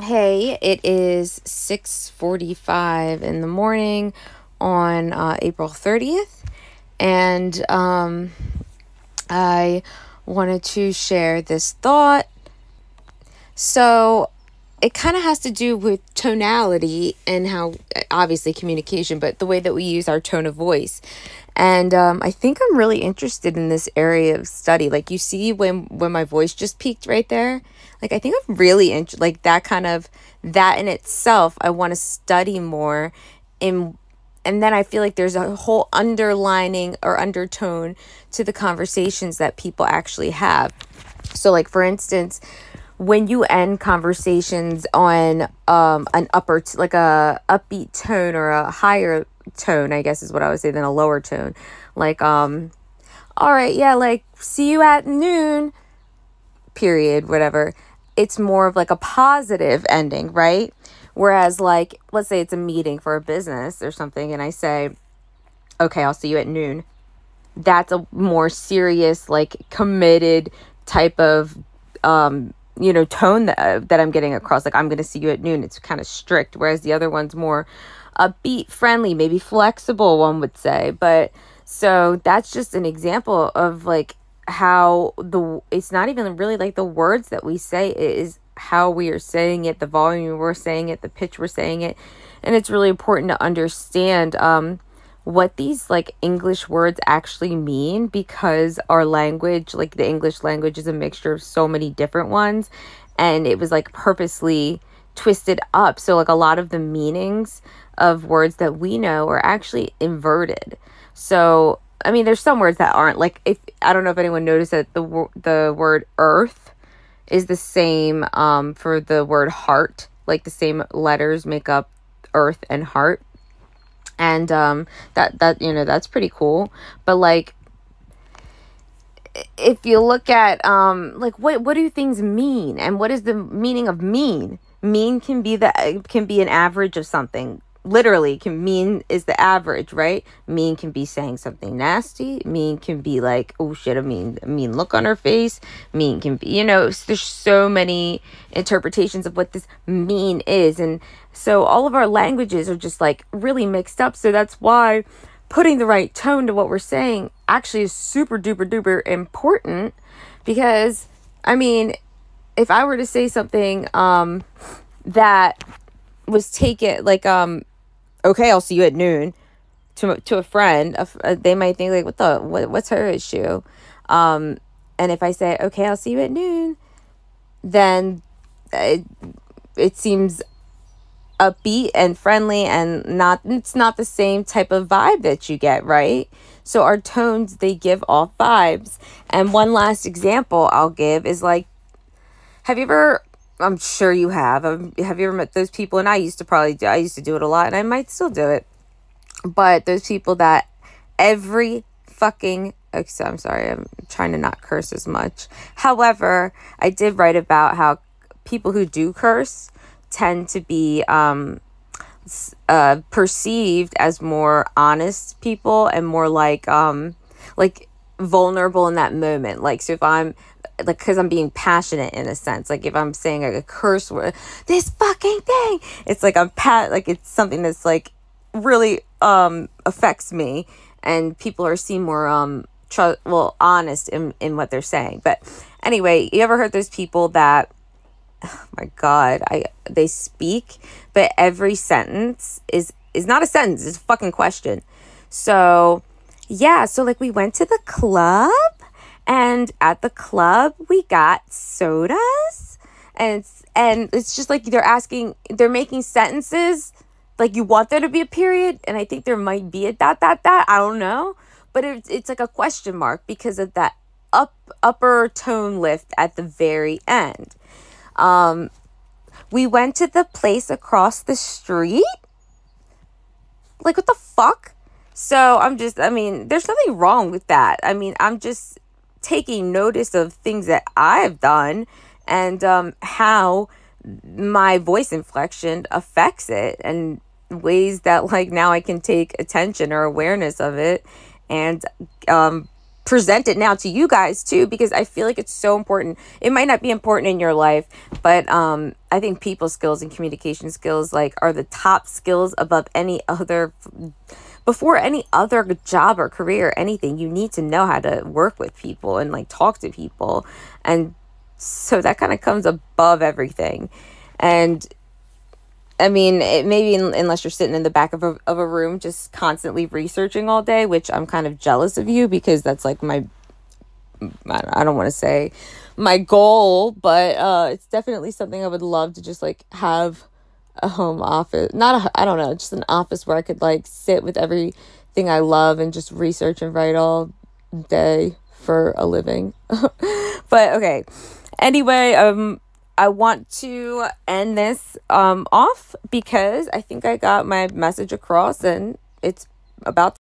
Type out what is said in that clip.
Hey, it is 6:45 in the morning on April 30th, and I wanted to share this thought. So, it kind of has to do with tonality and how, obviously, communication, but the way that we use our tone of voice. And I think I'm really interested in this area of study. Like you see, when my voice just peaked right there, like I think I'm really like that in itself. I want to study more in. And then I feel like there's a whole underlining or undertone to the conversations that people actually have. So, like, for instance, when you end conversations on an like a upbeat tone or a higher tone, I guess is what I would say, than a lower tone, like all right, yeah, like, see you at noon, period, whatever. It's more of like a positive ending, right? Whereas, like, let's say it's a meeting for a business or something, and I say, okay, I'll see you at noon. That's a more serious, like, committed type of tone that I'm getting across. Like, I'm going to see you at noon. It's kind of strict, whereas the other one's more upbeat, friendly, maybe flexible, one would say. But so that's just an example of, like, how it's not even really like the words that we say, it is how we are saying it, the volume we're saying it, the pitch we're saying it. And it's really important to understand what these, like, English words actually mean, because our language, like the English language, is a mixture of so many different ones, and it was, like, purposely twisted up. So, like, a lot of the meanings of words that we know are actually inverted. So, I mean, there's some words that aren't, like, if I don't know if anyone noticed that the word earth is the same for the word heart. Like, the same letters make up earth and heart. And that's pretty cool. But, like, if you look at like, what do things mean, and what is the meaning of mean? Mean can be an average of something. Literally, can mean is the average, right? Mean can be saying something nasty. Mean can be like, oh shit, a mean look on her face. Mean can be, there's so many interpretations of what this mean is. And so all of our languages are just, like, really mixed up. So that's why putting the right tone to what we're saying actually is super duper duper important. Because, I mean, if I were to say something that was taken, like, okay, I'll see you at noon, to a friend, they might think, like, what's her issue? And if I say, okay, I'll see you at noon, then it seems upbeat and friendly, and it's not the same type of vibe that you get, right? So our tones, they give off vibes. And one last example I'll give is, like, have you ever, I'm sure you have you ever met those people? And I used to do it a lot, and I might still do it, but those people that every fucking, I'm sorry, I'm trying to not curse as much. However, I did write about how people who do curse tend to be perceived as more honest people, and more like vulnerable in that moment. Like, so if I'm, like, because I'm being passionate in a sense, like, if I'm saying, like, a curse word, this fucking thing, it's like like, it's something that's, like, really affects me, and people are seen more honest in what they're saying. But anyway, you ever heard those people that, oh my God, they speak, but every sentence is not a sentence, it's a fucking question. So yeah, so, like, we went to the club, and at the club we got sodas, and it's just like they're making sentences like you want there to be a period, and I think there might be a dot dot dot, I don't know, but it's like a question mark because of that upper tone lift at the very end. We went to the place across the street. Like, what the fuck? So I mean, there's nothing wrong with that. I mean, I'm just taking notice of things that I've done, and how my voice inflection affects it, and ways that, like, now I can take attention or awareness of it, and present it now to you guys too, because I feel like it's so important. It might not be important in your life, but I think people skills and communication skills like are the top skills above any other, before any other job or career or anything. You need to know how to work with people and like talk to people, and so that kind of comes above everything. And I mean, it maybe unless you're sitting in the back of a room just constantly researching all day, which I'm kind of jealous of you, because that's like my, I don't want to say my goal, but it's definitely something I would love to just like have a home office. Not I don't know, just an office where I could like sit with everything I love and just research and write all day for a living. But okay. Anyway, I want to end this off because I think I got my message across, and it's about